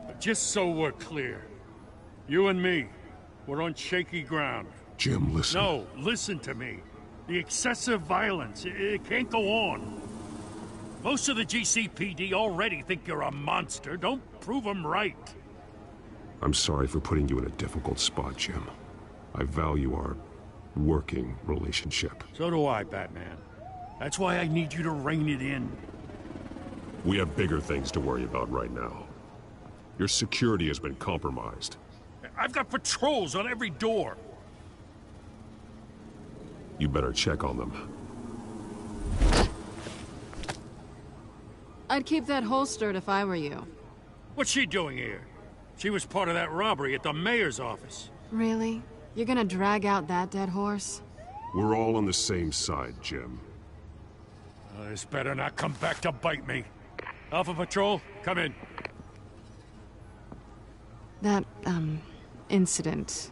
But just so we're clear, you and me, we're on shaky ground. Jim, listen. No, listen to me. The excessive violence, it can't go on. Most of the GCPD already think you're a monster. Don't prove them right. I'm sorry for putting you in a difficult spot, Jim. I value our working relationship. So do I, Batman. That's why I need you to rein it in. We have bigger things to worry about right now. Your security has been compromised. I've got patrols on every door. You better check on them. I'd keep that holstered if I were you. What's she doing here? She was part of that robbery at the mayor's office. Really? You're gonna drag out that dead horse? We're all on the same side, Jim. This better not come back to bite me. Alpha Patrol, come in. That, incident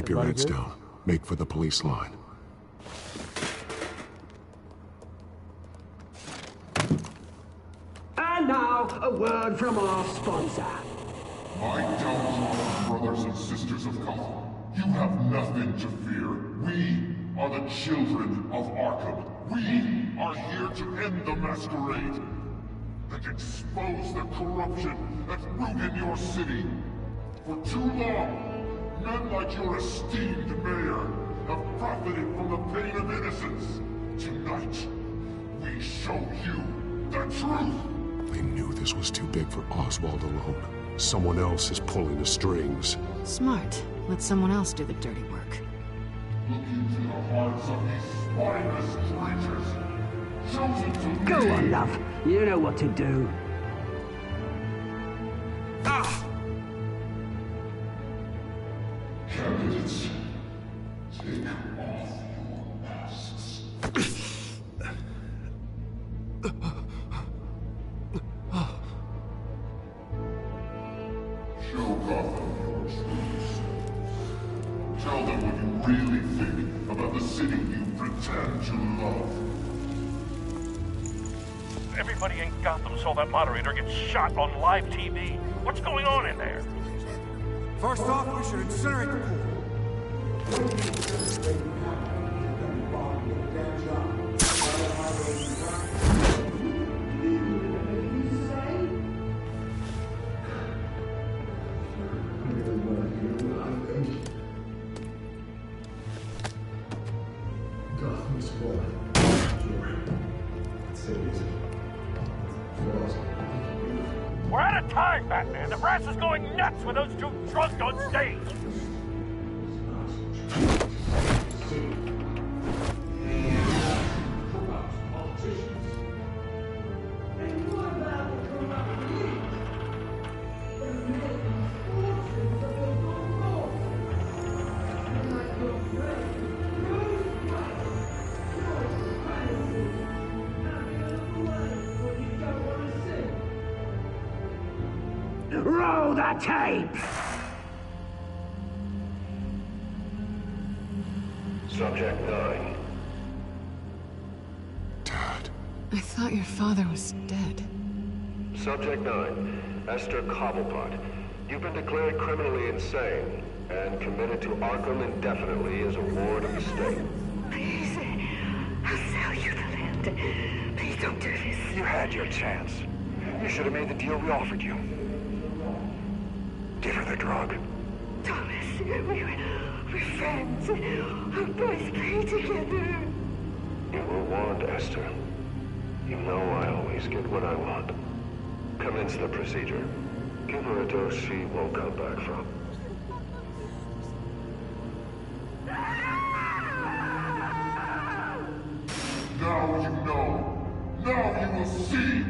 Keep your heads down. Make for the police line. And now, a word from our sponsor. My downtrodden brothers and sisters of Gotham, you have nothing to fear. We are the children of Arkham. We are here to end the masquerade and expose the corruption that ruined your city. For too long, men like your esteemed mayor have profited from the pain of innocence. Tonight, we show you the truth. They knew this was too big for Oswald alone. Someone else is pulling the strings. Smart. Let someone else do the dirty work. Look into the hearts of these spineless creatures. Chosen to Go lead. on, love. You know what to do. Candidates, take off your masks. Show Gotham your truth. Tell them what you really think about the city you pretend to love. Everybody in Gotham saw that moderator get shot on live TV. What's going on in there? First off, we should incinerate the pool. We're out of time, Batman. The brass is going nuts with those two drunk on stage. Roll the tape! Subject 9. I thought your father was dead. Subject 9. Esther Cobblepot. You've been declared criminally insane and committed to Arkham indefinitely as a ward of the state. Please, I'll sell you the land. Please don't do this. You had your chance. You should have made the deal we offered you. Give her the drug. Thomas, we're friends. Our boys play together. You were warned, Esther. You know I always get what I want. Commence the procedure. Give her a dose she won't come back from. Now you know. Now you will see.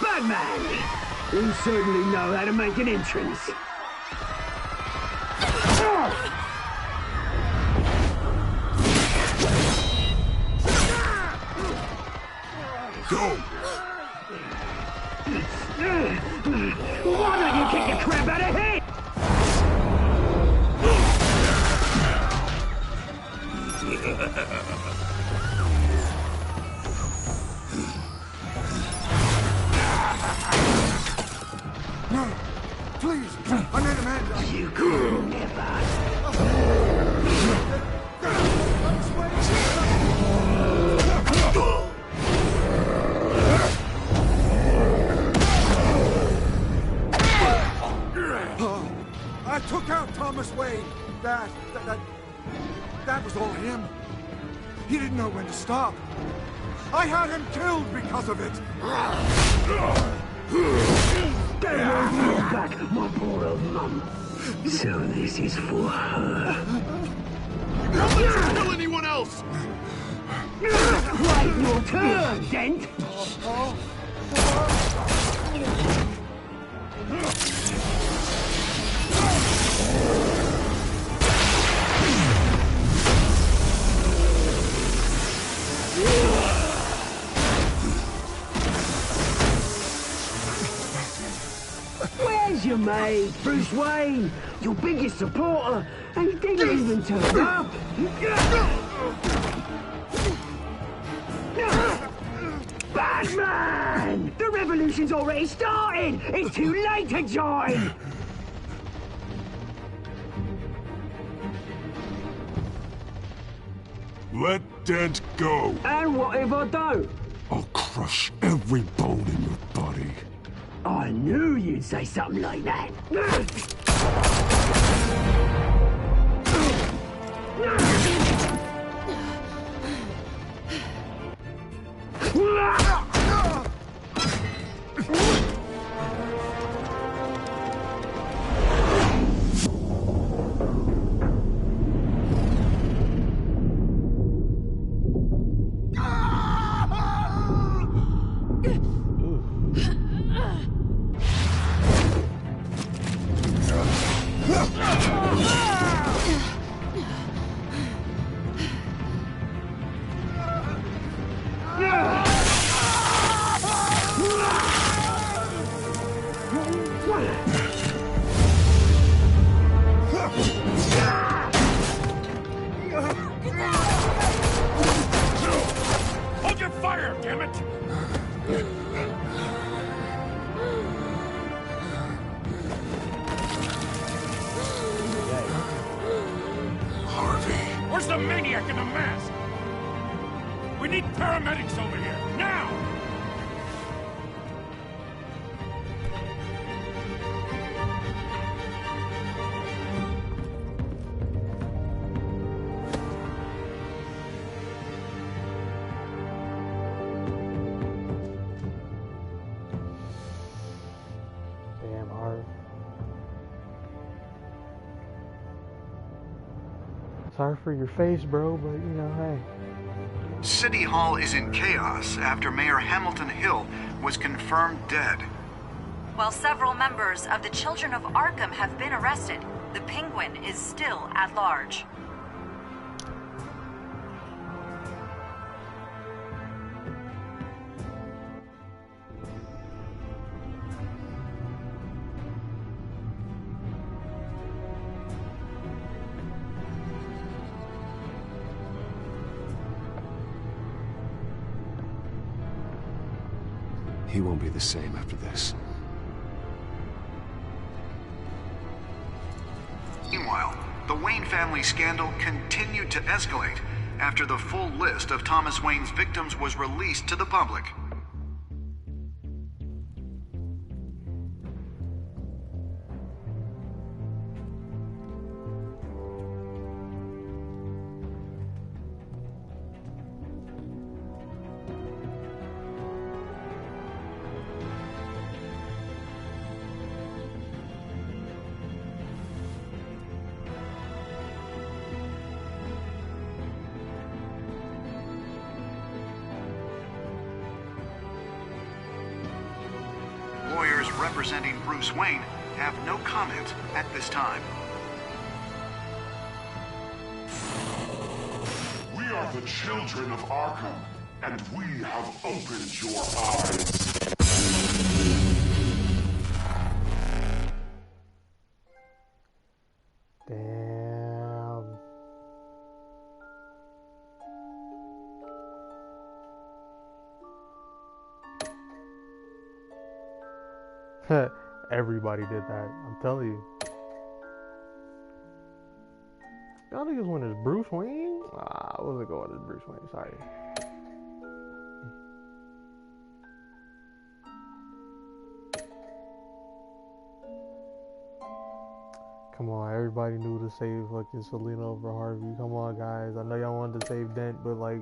Batman! You certainly know how to make an entrance. Go! Why don't you kick the crap out of him? No! Please! I made Amanda! You cool, never. I took out Thomas Wayne. That was all him. He didn't know when to stop. I had him killed because of it. Get your back, my poor old mum. So this is for her. Don't let her kill anyone else! Wait your turn, Dent! to me, Bruce Wayne, your biggest supporter, and you didn't even turn up. Batman! The revolution's already started! It's too late to join! Let Dent go! And what if I don't? I'll crush every bone in your body. I knew you'd say something like that. Hold your fire, damn it! Harvey. Where's the maniac in the mask? We need paramedics over here, now! Damn, Harv. Sorry for your face, bro, but you know, hey. City Hall is in chaos after Mayor Hamilton Hill was confirmed dead. While several members of the Children of Arkham have been arrested, the Penguin is still at large. He won't be the same after this. Meanwhile, the Wayne family scandal continued to escalate after the full list of Thomas Wayne's victims was released to the public. Lawyers representing Bruce Wayne have no comment at this time. We are the children of Arkham, and we have opened your eyes. Damn. Everybody did that. I'm telling you. Y'all niggas went as Bruce Wayne? I wasn't going as Bruce Wayne. Sorry. Come on, everybody knew to save fucking Selena over Harvey. Come on, guys. I know y'all wanted to save Dent, but like.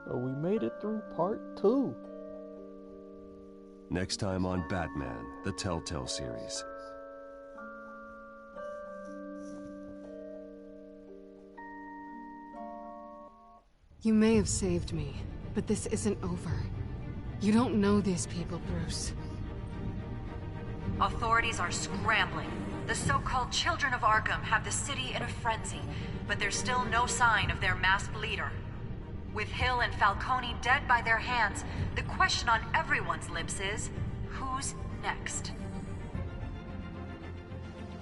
But we made it through part 2. Next time on Batman, the Telltale series. You may have saved me, but this isn't over. You don't know these people, Bruce. Authorities are scrambling. The so-called Children of Arkham have the city in a frenzy, but there's still no sign of their masked leader. With Hill and Falcone dead by their hands, the question on everyone's lips is, who's next?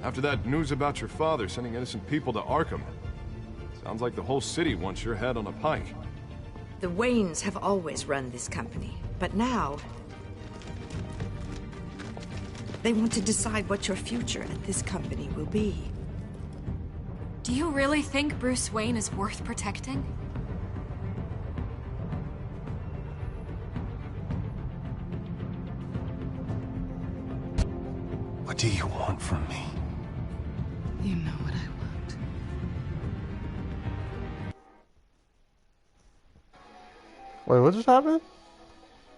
After that news about your father sending innocent people to Arkham, sounds like the whole city wants your head on a pike. The Waynes have always run this company, but now they want to decide what your future at this company will be. Do you really think Bruce Wayne is worth protecting? What do you want from me? You know what I want. Wait, what just happened?